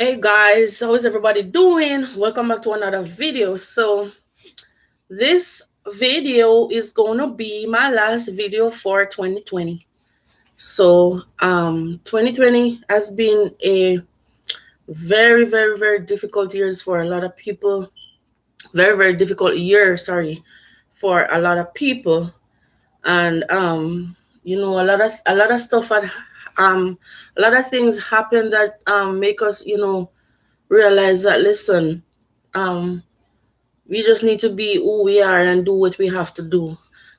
Hey guys, how is everybody doing? Welcome back to another video. So this video is gonna be my last video for 2020. So 2020 has been a very difficult years for a lot of people. Very difficult year, sorry, for a lot of people. And a lot of stuff had a lot of things happen that make us, realize that listen, um we just need to be who we are and do what we have to do.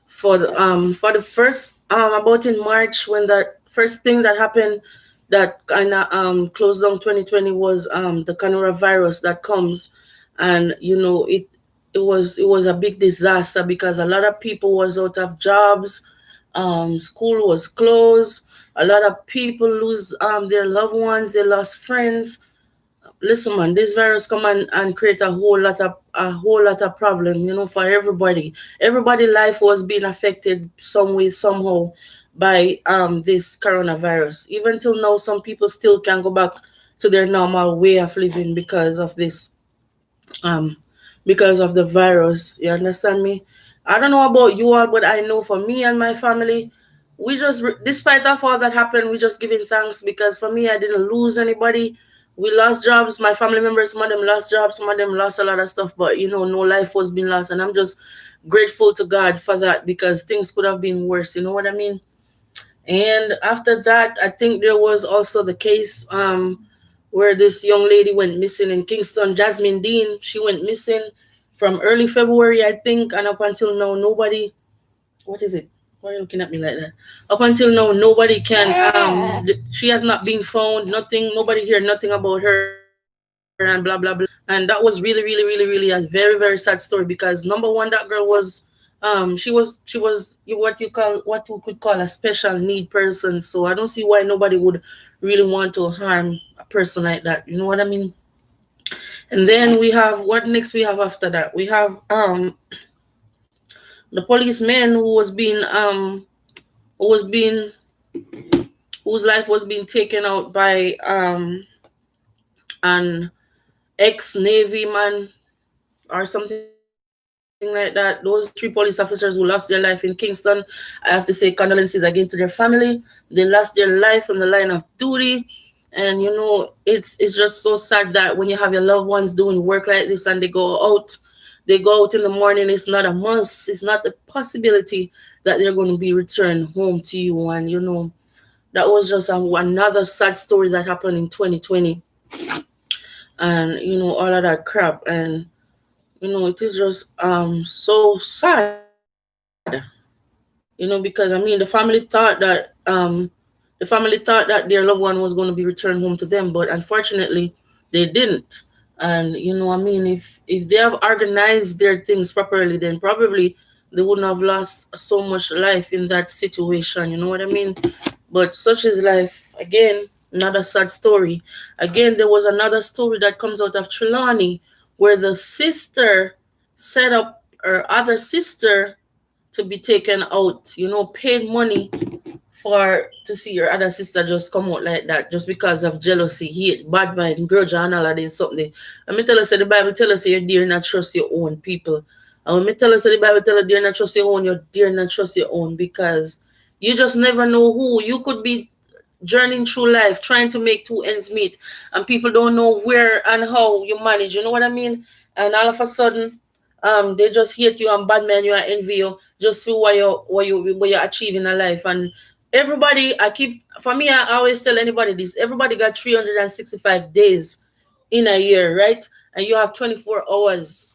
For the first about in March, when that first thing that happened that kind of closed down 2020 was the coronavirus that comes. And it was a big disaster because a lot of people was out of jobs. School was closed. A lot of people lose their loved ones. They lost friends. Listen, man, this virus come and create a whole lot of problem, for everybody. Everybody life was being affected some way, somehow, by this coronavirus. Even till now, some people still can't go back to their normal way of living um because of the virus. You understand me? I don't know about you all, but I know for me and my family, we just, despite of all that happened, we just giving thanks because for me, I didn't lose anybody. We lost jobs. My family members, some of them lost jobs, some of them lost a lot of stuff, but no life was being lost, and I'm just grateful to God for that because things could have been worse. You know what I mean? And after that, I think there was also the case where this young lady went missing in Kingston, Jasmine Dean. She went missing from early February, I think, and up until now, nobody. What is it? Why are you looking at me like that? Up until now, nobody can. She has not been found. Nothing. Nobody hear nothing about her and blah blah blah. And that was really a very sad story because number one, that girl was she was what we could call a special need person. So I don't see why nobody would really want to harm a person like that. You know what I mean? And then we have what next we have after that. We have the policeman who was being whose life was being taken out by an ex-Navy man or something like that. Those three police officers who lost their life in Kingston, I have to say condolences again to their family. They lost their life on the line of duty. And it's just so sad that when you have your loved ones doing work like this and they go out in the morning, it's not a must, it's not a possibility that they're going to be returned home to you. And that was just another sad story that happened in 2020. And all of that crap. And it is just so sad. Because I mean the family thought that their loved one was going to be returned home to them, but unfortunately they didn't. And if they have organized their things properly, then probably they wouldn't have lost so much life in that situation. You know what I mean? But such is life. Again, another sad story. Again, there was another story that comes out of Trelawney where the sister set up her other sister to be taken out, paid money for to see your other sister just come out like that just because of jealousy, hate, bad mind, grudge, and all of this something. Let me tell us, the Bible tell us you dare not trust your own people. And when me tell us, the Bible tell us dare not trust your own, you dare not trust your own because you just never know who. You could be journeying through life trying to make two ends meet, and people don't know where and how you manage. You know what I mean? And all of a sudden, they just hate you and bad man you and envy you just for what you're achieving in life. And everybody, for me, I always tell anybody this: everybody got 365 days in a year, right? And you have 24 hours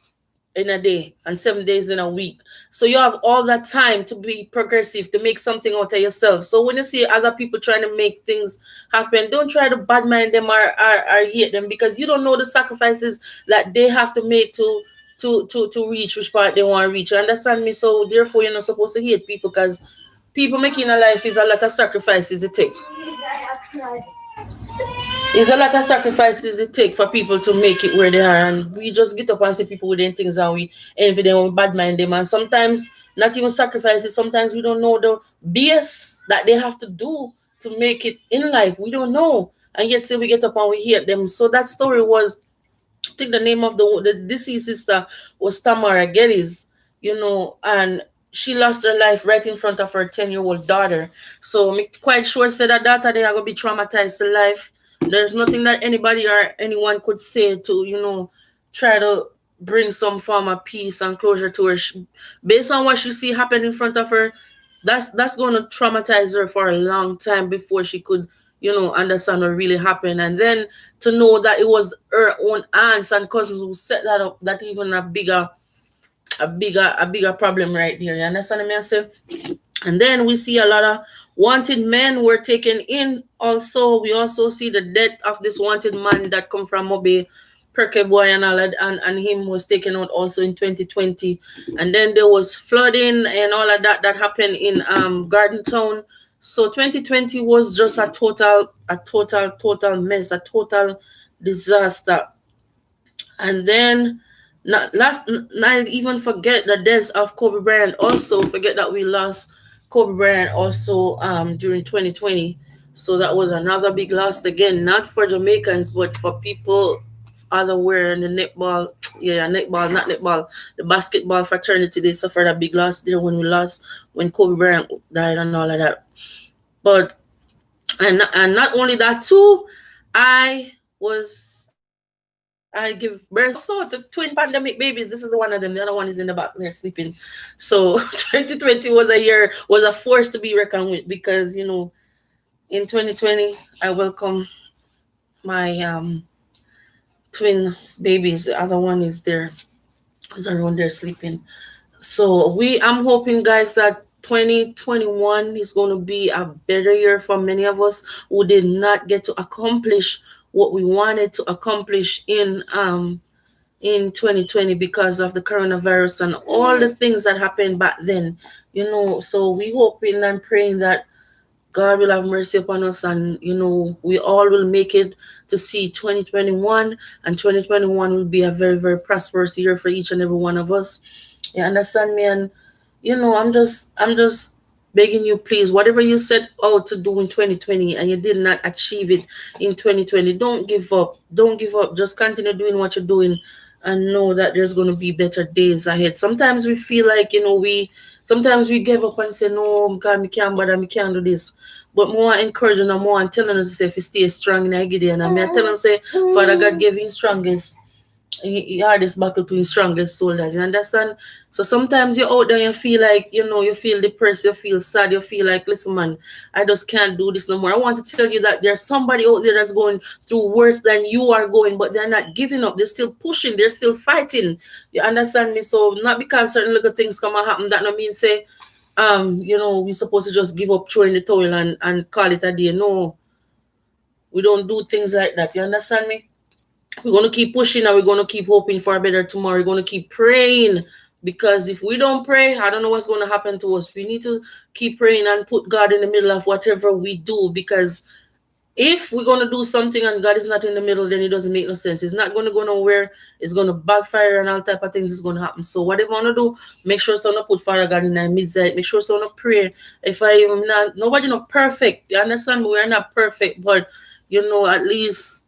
in a day and 7 days in a week. So you have all that time to be progressive, to make something out of yourself. So when you see other people trying to make things happen, don't try to badmind them or hate them because you don't know the sacrifices that they have to make to reach which part they want to reach. You understand me? So therefore you're not supposed to hate people because people making a life is a lot of sacrifices it take. It's a lot of sacrifices it take for people to make it where they are, and we just get up and see people with doing things and we envy them, we bad mind them, and sometimes not even sacrifices. Sometimes we don't know the BS that they have to do to make it in life. We don't know, and yet still we get up and we hate them. So that story was, I think the name of the deceased sister was Tamara Geddes, and she lost her life right in front of her 10-year-old daughter. So I'm quite sure said that daughter they are gonna be traumatized to life. There's nothing that anybody or anyone could say to, try to bring some form of peace and closure to her. Based on what she see happen in front of her, that's gonna traumatize her for a long time before she could, understand what really happened. And then to know that it was her own aunts and cousins who set that up, that even a bigger problem right there. You understand me? I say. And then we see a lot of wanted men were taken in. Also, we also see the death of this wanted man that come from Mobe, Perke Boy and all that, and him was taken out also in 2020. And then there was flooding and all of that happened in Garden Town. So 2020 was just a total mess, a total disaster. And then not even forget the death of Kobe Bryant. Also forget that we lost Kobe Bryant also during 2020. So that was another big loss again, not for Jamaicans but for people otherwhere in the netball. Yeah, netball, not netball. The basketball fraternity, they suffered a big loss there when Kobe Bryant died and all of that. But and not only that too, I give birth also to twin pandemic babies. This is the one of them. The other one is in the back there sleeping. So 2020 was a force to be reckoned with, because in 2020 I welcome my twin babies. The other one is around there sleeping. So I'm hoping, guys, that 2021 is going to be a better year for many of us who did not get to accomplish what we wanted to accomplish in 2020 because of the coronavirus and all the things that happened back then. So we hoping and praying that God will have mercy upon us, and we all will make it to see 2021, and 2021 will be a very, very prosperous year for each and every one of us. You understand me? And I'm just begging you, please, whatever you set out to do in 2020 and you did not achieve it in 2020, don't give up. Don't give up. Just continue doing what you're doing, and know that there's going to be better days ahead. Sometimes we feel like, we sometimes we give up and say, no, God, me can't bother, me can't do this. But more encouraging and more and telling us to say, if you stay strong in a Gideon, and me telling say, Father God gave you strongest, hardest battle to his strongest soldiers. You understand? So sometimes you're out there, you feel like, you feel depressed, you feel sad, you feel like, listen, man, I just can't do this no more. I want to tell you that there's somebody out there that's going through worse than you are going, but they're not giving up. They're still pushing, they're still fighting. You understand me? So not because certain little things come and happen, that no mean say, we're supposed to just give up, throwing the towel and call it a day. No, we don't do things like that. You understand me? We're going to keep pushing, and we're going to keep hoping for a better tomorrow. We're going to keep praying, because if we don't pray, I don't know what's going to happen to us. We need to keep praying and put God in the middle of whatever we do, because if we're going to do something and God is not in the middle, then it doesn't make no sense. It's not going to go nowhere. It's going to backfire, and all type of things is going to happen. So whatever I want to do, make sure someone put Father God in the midst. Make sure someone pray. If I even not, nobody not perfect. You understand me? We're not perfect, but at least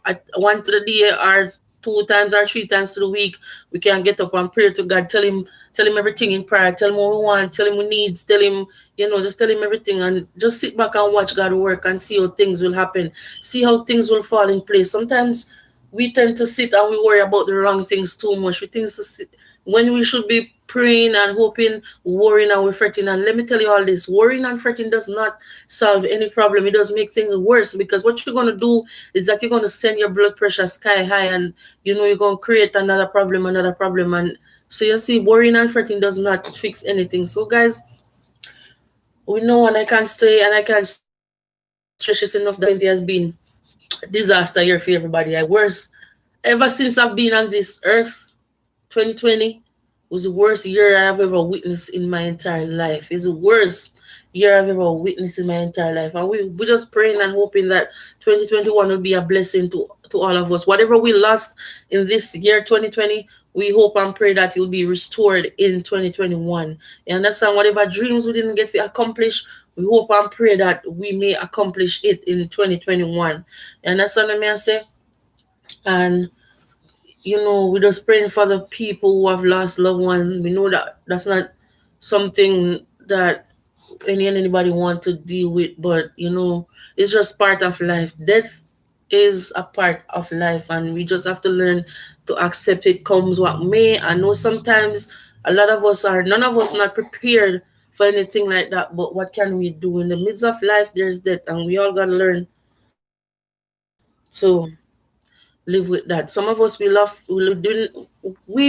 at one to the day or 2 times or 3 times to the week, we can get up and pray to God. Tell him everything in prayer. Tell him what we want. Tell him we needs. Tell him, just tell him everything, and just sit back and watch God work and see how things will happen. See how things will fall in place. Sometimes we tend to sit and we worry about the wrong things too much. We think to sit when we should be praying and hoping, worrying and we're fretting. And let me tell you all this: worrying and fretting does not solve any problem. It does make things worse, because what you're going to do is that you're going to send your blood pressure sky high, and you're going to create another problem. And so you see, worrying and fretting does not fix anything. So guys, we know, and I can't stay and I can't stress this enough, that 2020 has been a disaster year for everybody. I worse ever since I've been on this earth. 2020 was the worst year I've ever witnessed in my entire life. It's the worst year I've ever witnessed in my entire life. And we're just praying and hoping that 2021 will be a blessing to all of us. Whatever we lost in this year, 2020, we hope and pray that it will be restored in 2021. You understand? Whatever dreams we didn't get to accomplish, we hope and pray that we may accomplish it in 2021. You understand what I say? And we're just praying for the people who have lost loved ones. We know that that's not something that anybody want to deal with, but it's just part of life. Death is a part of life, and we just have to learn to accept it comes what may. I know sometimes a lot of us are none of us not prepared for anything like that, but what can we do in the midst of life? There's death, and we all gotta learn to live with that. Some of us we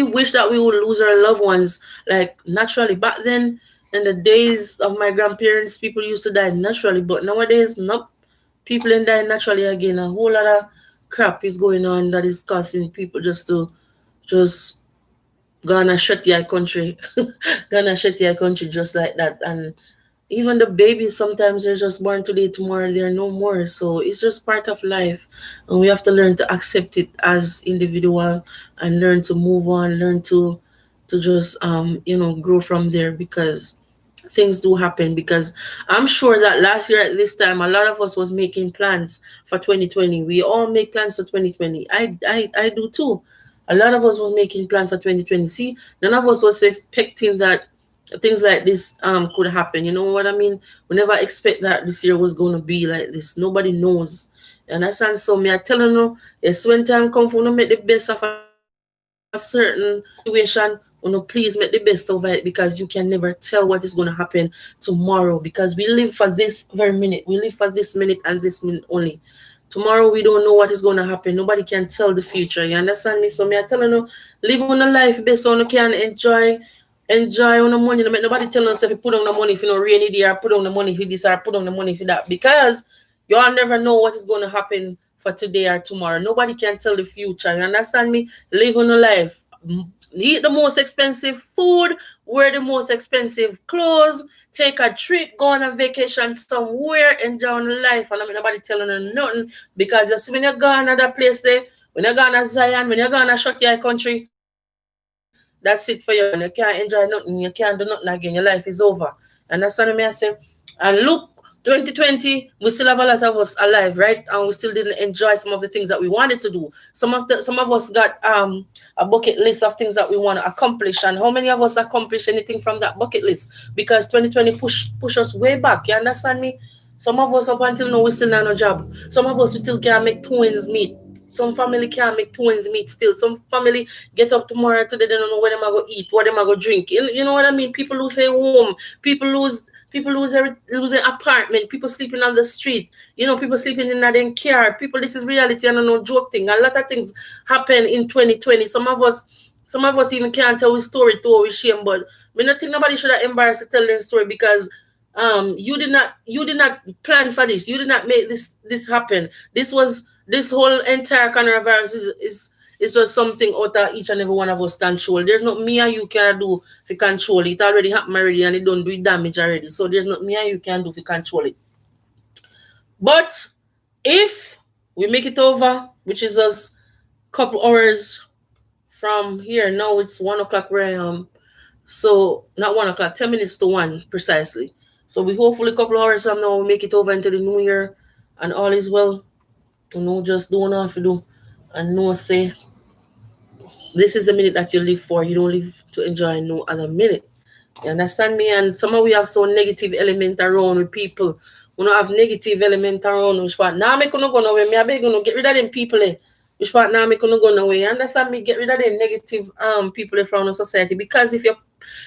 wish that we would lose our loved ones like naturally. Back then, in the days of my grandparents, people used to die naturally, but nowadays, nope. People ain't dying naturally again. A whole lot of crap is going on that is causing people just gonna shut your country, gonna shut your country just like that. And even the babies, sometimes they're just born today, tomorrow they're no more. So it's just part of life, and we have to learn to accept it as individual and learn to move on, learn to just grow from there, because things do happen. Because I'm sure that last year at this time, a lot of us was making plans for 2020. We all make plans for 2020. I do too. A lot of us was making plans for 2020. See, none of us was expecting that things like this could happen. You know what I mean? We never expect that this year was going to be like this. Nobody knows. You understand? So me I telling you, it's when time come for you to make the best of a certain situation. Please make the best of it, because you can never tell what is going to happen tomorrow. Because we live for this very minute. We live for this minute and this minute only. Tomorrow we don't know what is going to happen. Nobody can tell the future. You understand me? So me I telling you, live on a life best so you can enjoy on the money. No make nobody tell us if you put on the money if you know rainy day, or put on the money for this, or put on the money for that. Because you all never know what is going to happen for today or tomorrow. Nobody can tell the future. You understand me? Live on a life. Eat the most expensive food, wear the most expensive clothes, take a trip, go on a vacation somewhere, enjoy life. And I mean, nobody telling you nothing, because just when you're gone at that place there, when you're gone at Zion, when you're gone at Shot Your Country, that's it for you. And you can't enjoy nothing, you can't do nothing again. Your life is over. Understand me? I say, and look, 2020, we still have a lot of us alive, right? And we still didn't enjoy some of the things that we wanted to do. Some of us got a bucket list of things that we want to accomplish. And how many of us accomplish anything from that bucket list? Because 2020 push us way back. You understand me? Some of us up until now we still not no job. Some of us we still can't make twins meet. Some family can't make twins meet still. Some family get up tomorrow today, they don't know where they are going to eat, what they are going to drink. You know what I mean? People lose their home. People lose their apartment. People sleeping on the street. People sleeping in their car. People, this is reality and no joke thing. A lot of things happen in 2020. Some of us even can't tell a story to our shame. But I don't think nobody should have embarrassed to tell their story, because you did not plan for this. You did not make this happen. This whole entire coronavirus is just something out of each and every one of us control. There's not me and you can do to control it. It already happened already, and it don't do damage already. So there's not me and you can do to control it. But if we make it over, which is us couple hours from here, now it's 1 o'clock where I am. So not 1 o'clock, 10 minutes to one precisely. So we hopefully a couple hours from now we make it over into the new year, and all is well. Just don't have to do, and no say this is the minute that you live for. You don't live to enjoy no other minute. You understand me? And some of we have so negative element around with people. We don't have negative element around which part now me gonna go nowhere. Me I beg you get rid of them people which part now me gonna go nowhere. You understand me? Get rid of the negative people from the society. Because if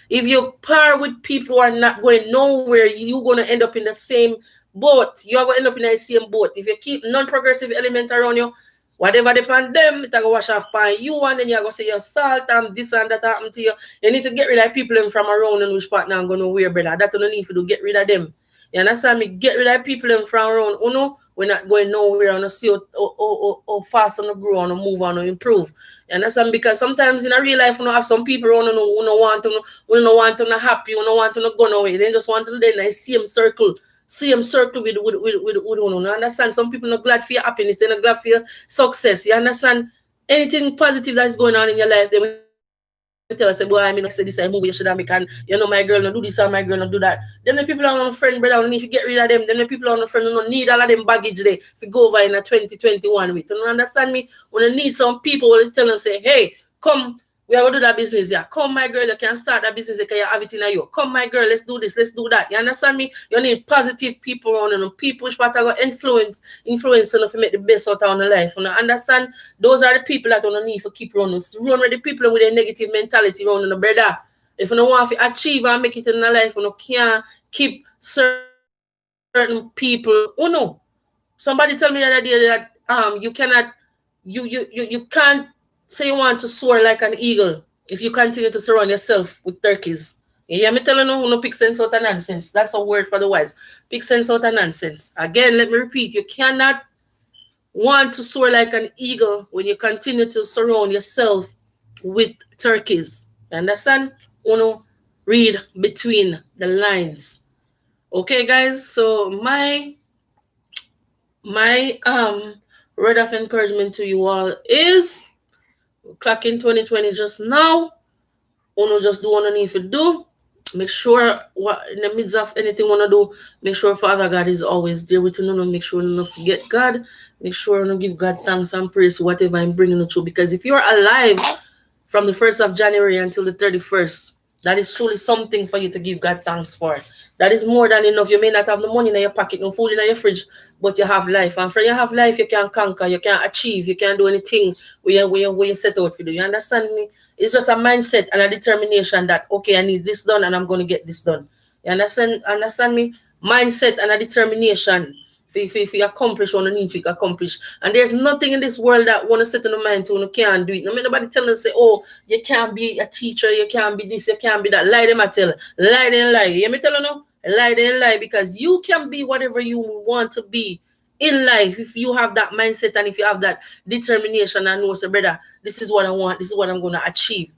you pair with people who are not going nowhere, you're gonna end up in the same boat. You are gonna end up in the same boat. If you keep non-progressive element around you, whatever depend them, it go wash off by you, and then you go say your salt and this and that happen to you. You need to get rid of people from around and which partner I'm gonna wear, brother. That you don't need to do. Get rid of them. You understand me? Get rid of people from around. We're not going nowhere on to see how fast on the grow on move on improve. You understand? Because sometimes in a real life, have some people around who don't want to happy, who don't want to go nowhere. They just want to do the same circle with you understand? Some people not glad for your happiness, they're not glad for your success. You understand? Anything positive that's going on in your life, they will not tell us, say, boy, I mean, I say this, I movie you should have make, and you know, my girl, no do this, and my girl, no do that. Then the people on friend, brother, and if you get rid of them, then the people on the friend, you don't need all of them baggage there if you go over in a 2021 with. You don't understand me? When you need some people who is telling us, say, hey, come, we are going to do that business, yeah. Come, my girl, you can start that business, you can have it in you. Come, my girl, let's do this, let's do that. You understand me? You need positive people around you, people which are going to influence enough to make the best out of your life. You know, understand? Those are the people that you need to keep running. Run with the people with a negative mentality around you, brother. If you don't want to achieve and make it in your life, you can't keep certain people. Oh no. Somebody told me the other day that you cannot you can't say you want to soar like an eagle if you continue to surround yourself with turkeys. You hear me telling you, no pick sense out of nonsense. That's a word for the wise. Pick sense out of nonsense. Again, let me repeat, you cannot want to soar like an eagle when you continue to surround yourself with turkeys. You understand? Uno, read between the lines. Okay, guys. So my word of encouragement to you all is clock in 2020 just now. Uno just do what you need to do. Make sure what in the midst of anything you wanna do, make sure Father God is always there with you. No, make sure you don't forget God. Make sure you give God thanks and praise for whatever I'm bringing you through. Because if you're alive from the 1st of January until the 31st, that is truly something for you to give God thanks for. That is more than enough. You may not have no money in your pocket, no food in your fridge, but you have life. And for you have life, you can conquer, you can achieve, you can do anything where you set out for do. You understand me? It's just a mindset and a determination that, okay, I need this done and I'm going to get this done. You understand me? Mindset and a determination. If you accomplish what you need to accomplish. And there's nothing in this world that want to set in the mind to you can't do it. No, nobody tell us, say, oh, you can't be a teacher, you can't be this, you can't be that. Lie them, I tell. Lie them, lie. You hear me tell you no? Lie them, lie. Because you can be whatever you want to be in life if you have that mindset and if you have that determination and know, say, brother, this is what I want, this is what I'm going to achieve.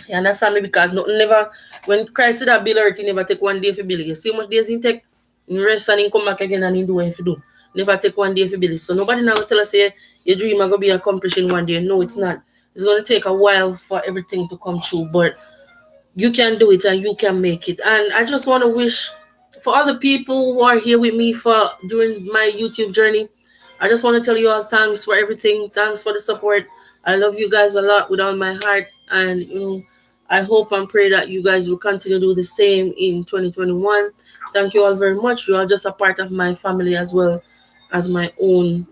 You understand me? Because nothing never, when Christ did that build earth, he never take one day for build. You see how much days he take? He rest and he come back again and he do what he do. Never take one day for build. So nobody now tell us, say, your dream are going to be accomplished in one day. No, it's not. It's going to take a while for everything to come true. But you can do it and you can make it. And I just want to wish for other people who are here with me for during my YouTube journey, I just want to tell you all thanks for everything. Thanks for the support. I love you guys a lot with all my heart. And I hope and pray that you guys will continue to do the same in 2021. Thank you all very much. You are just a part of my family as well as my own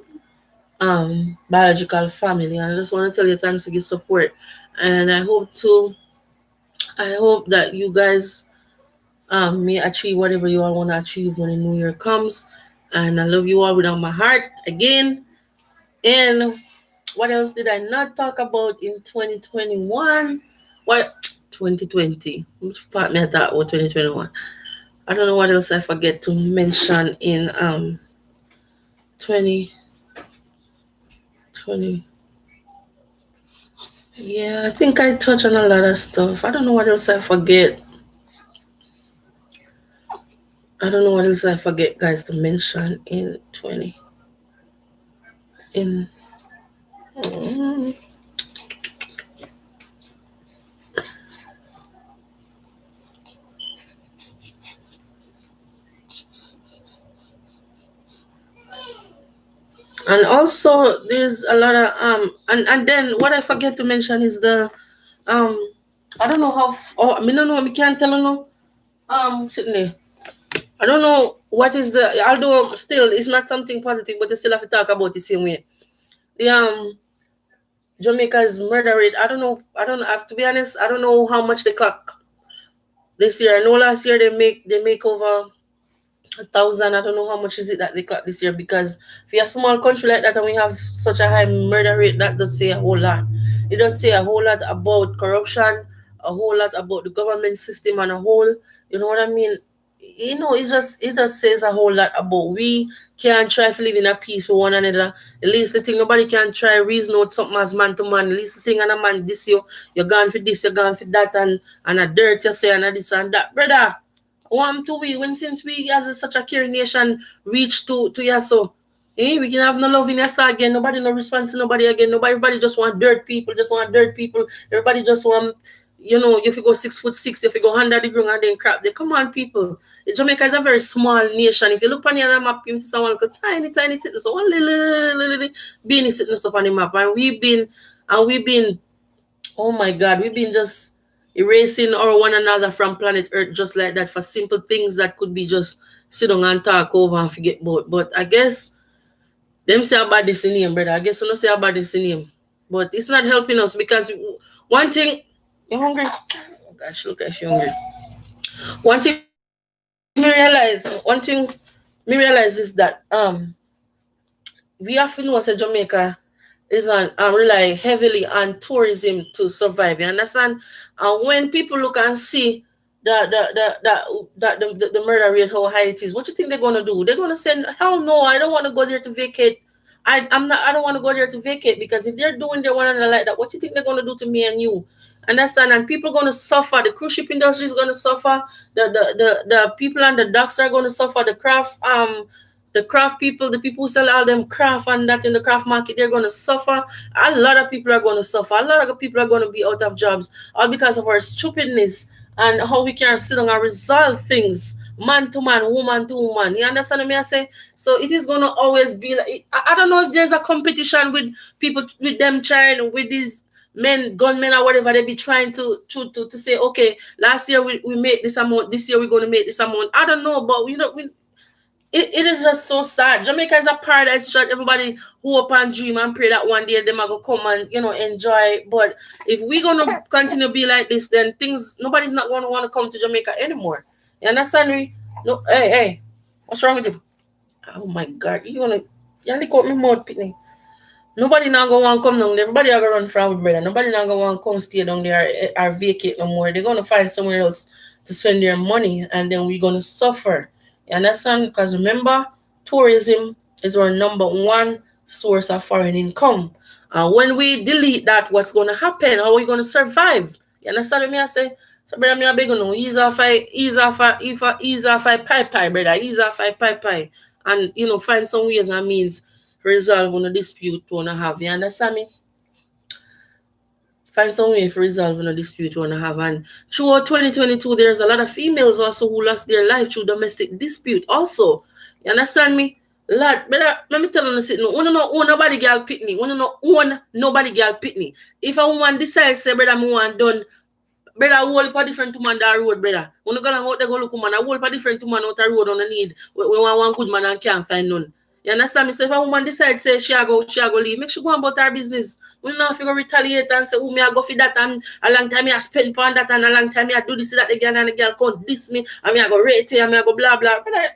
biological family. And I just want to tell you thanks for your support. And I hope that you guys may achieve whatever you all want to achieve when the new year comes. And I love you all with all my heart again. And what else did I not talk about in 2021? What 2020? Which part me I thought about 2021? I don't know what else I forget to mention in 2020. Yeah, I think I touched on a lot of stuff. I don't know what else I forget. I don't know what else I forget, guys, to mention in 20. In and also there's a lot of and then what I forget to mention is the um I don't know how I mean, no, I can't tell you no. Sitting there. I don't know what is the although still it's not something positive, but they still have to talk about the same way. The Jamaica's murder rate. I don't have to be honest, I don't know how much they clock this year. I know last year they make over 1,000. I don't know how much is it that they clock this year because for a small country like that and we have such a high murder rate, that does say a whole lot. It does say a whole lot about corruption, a whole lot about the government system on a whole. You know what I mean? It just says a whole lot about we can't try to live in a peace with one another. At least the thing nobody can try reason out something as man to man. At least the thing and a man this you're gone for this, you're gone for that and a dirt you say and a this and that. Brother, want to we when since we as such a caring nation reach to you so we can have no love in us again, nobody no response to nobody again, nobody everybody just want dirt people, everybody just want you know, if you go 6'6", if you go under the ground and then crap, they come on, people. Jamaica is a very small nation. If you look on the map, you see someone like a tiny, tiny sitting, so one little beanie sitting up on the map, and we've been, oh my God, we've been just erasing our one another from planet Earth just like that for simple things that could be just sit down and talk over and forget about. But I guess them say about this in him, brother. I guess we don't say about this in him. But it's not helping us because one thing, you're hungry. Oh gosh, look at you hungry. One thing me realize is that we often know say Jamaica is on rely heavily on tourism to survive. You understand? And when people look and see the murder rate how high it is, what do you think they're gonna do? They're gonna say, hell no, I don't want to go there to vacate. I don't want to go there to vacate because if they're doing their one another like that, what do you think they're gonna do to me and you? Understand? And people gonna suffer. The cruise ship industry is gonna suffer. The people on the docks are gonna suffer. The craft people, the people who sell all them craft and that in the craft market, they're going to suffer. A lot of people are going to suffer. A lot of people are going to be out of jobs, all because of our stupidness and how we can't sit down and resolve things man to man, woman to woman. You understand what I say? So it is going to always be like, I don't know if there's a competition with people, with them trying, with these men, gunmen or whatever, they be trying to say, okay, last year we made this amount, this year we're going to make this amount. I don't know, but it is just so sad. Jamaica is a paradise that everybody hope and dream and pray that one day them are gonna come and enjoy. But if we're gonna continue to be like this, then nobody's not gonna want to come to Jamaica anymore. You understand me? No, hey, what's wrong with you? Oh my God, you only cut me mouth, pitney. Nobody now gonna want to come down there. Everybody are gonna run from with brother. Nobody now gonna want to come stay down there or vacate no more. They're gonna find somewhere else to spend their money, and then we're gonna suffer. You understand? Because remember, tourism is our number one source of foreign income. And when we delete that, what's gonna happen? How are we gonna survive? You understand what me I say? So brother, me I beg you now, ease off I pie, brother, ease off I pie, and find some ways and means resolve on a dispute we wanna have. You understand me? Find some way for resolving a dispute we want to have. And throughout 2022, there's a lot of females also who lost their life through domestic dispute. Also, you understand me? Lad, let me tell you something. We don't own nobody girl pitney. We don't own nobody girl pitney. If a woman decides, say, brother, me want done, brother, a whole for different woman that road, brother. When you go out there, go look woman, a whole for different woman out the road on the need. We want one good man and can't find none. You understand me? So if a woman decides, say, she go leave, make sure go about her business. We don't have to go retaliate and say, oh, me I go for that, and a long time I spend on that, and a long time I do this, that again, and the girl can't diss me, and me I go rate you, and me I go blah, blah. But I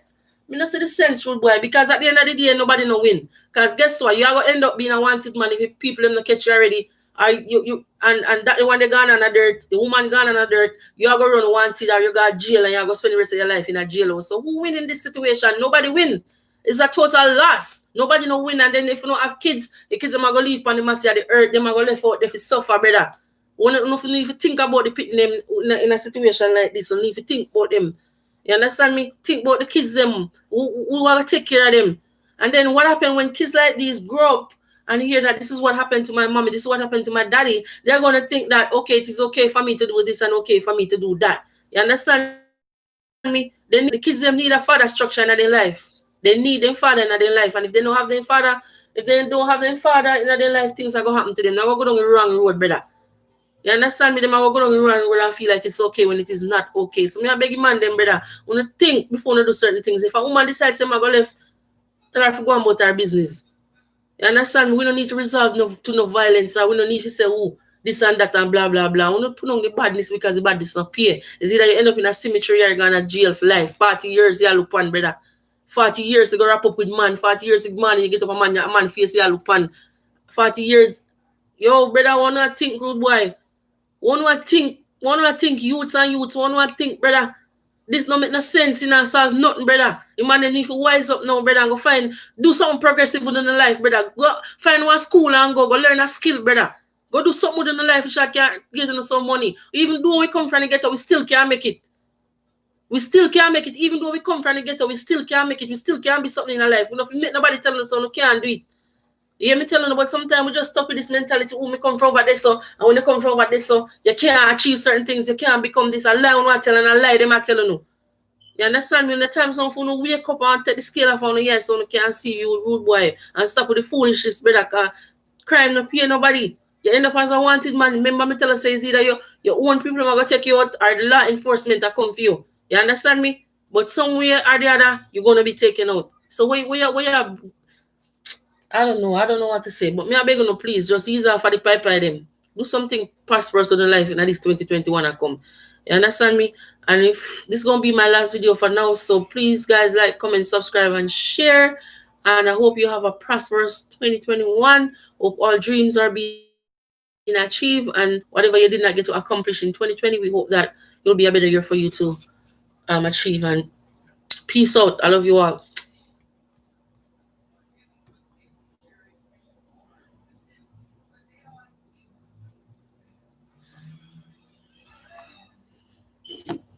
not see the sense, rude boy, because at the end of the day, nobody no win. Because guess what? You are going to end up being a wanted man if people don't catch you already. Or and that the one they gone on a dirt, the woman gone on a dirt, you are going to run wanted, or you got jail, and you are going to spend the rest of your life in a jail. So who win in this situation? Nobody win. It's a total loss. Nobody no win. And then if you don't have kids, the kids are going to leave on the mercy of the earth. They are going to left out. They will suffer, brother. You need to think about the picking them in a situation like this. You need to think about them. You understand me? Think about the kids them. Who are going to take care of them? And then what happened when kids like these grow up and hear that this is what happened to my mommy, this is what happened to my daddy, they're going to think that, okay, it is okay for me to do this and okay for me to do that. You understand me? The kids them need a father structure in their life. They need their father in their life. And if they don't have their father, if they don't have their father in their life, things are going to happen to them. They're going to go down the wrong road, brother. You understand me? Them are going to go down the wrong road and feel like it's okay when it is not okay. So me I beg you man, them brother, when you think before you do certain things. If a woman decides to go left, tell her to go about her business. You understand me? We don't need to resolve no violence. Or we don't need to say, oh, this and that and blah, blah, blah. We don't put on the badness because the badness not pay. It's either you end up in a cemetery or you're going to jail for life. 40 years, you look on, brother. 40 years you go wrap up with man. 40 years you man, you get up a man face, you look on. 40 years. Yo, brother, one not think, good boy. One not think youths and youths. One not think, brother. This don't make no sense in solve nothing, brother. The man need to wise up now, brother, and go do something progressive within the life, brother. Go find one school and go learn a skill, brother. Go do something within the life so can get some money. Even though we come from the ghetto, we still can't make it. We still can't make it. Even though we come from the ghetto, we still can't make it. We still can't be something in our life. We don't make nobody tell us so we can't do it. You hear me telling you, but sometimes we just stuck with this mentality, oh, me come from over this, so, and when you come from over this, so, you can't achieve certain things, you can't become this, a lie, one telling a lie, them are telling you. You understand me? In the time some you wake up and take the scale off on the yes, so you can see you rude boy and stop with the foolishness, brother, cause crime no pay nobody. You end up as a wanted man. Remember me tell you, say, it's either your own people are gonna take you out or the law enforcement are come for you. You understand me? But somewhere or the other, you're gonna be taken out. So where I don't know what to say, but me I beg you, please, just ease off for the pipe by them. Do something prosperous to the life in this 2021 I come. You understand me? And if this is gonna be my last video for now, so please guys like, comment, subscribe, and share. And I hope you have a prosperous 2021. Hope all dreams are being achieved, and whatever you did not get to accomplish in 2020, we hope that it'll be a better year for you to achieve. And peace out. I love you all.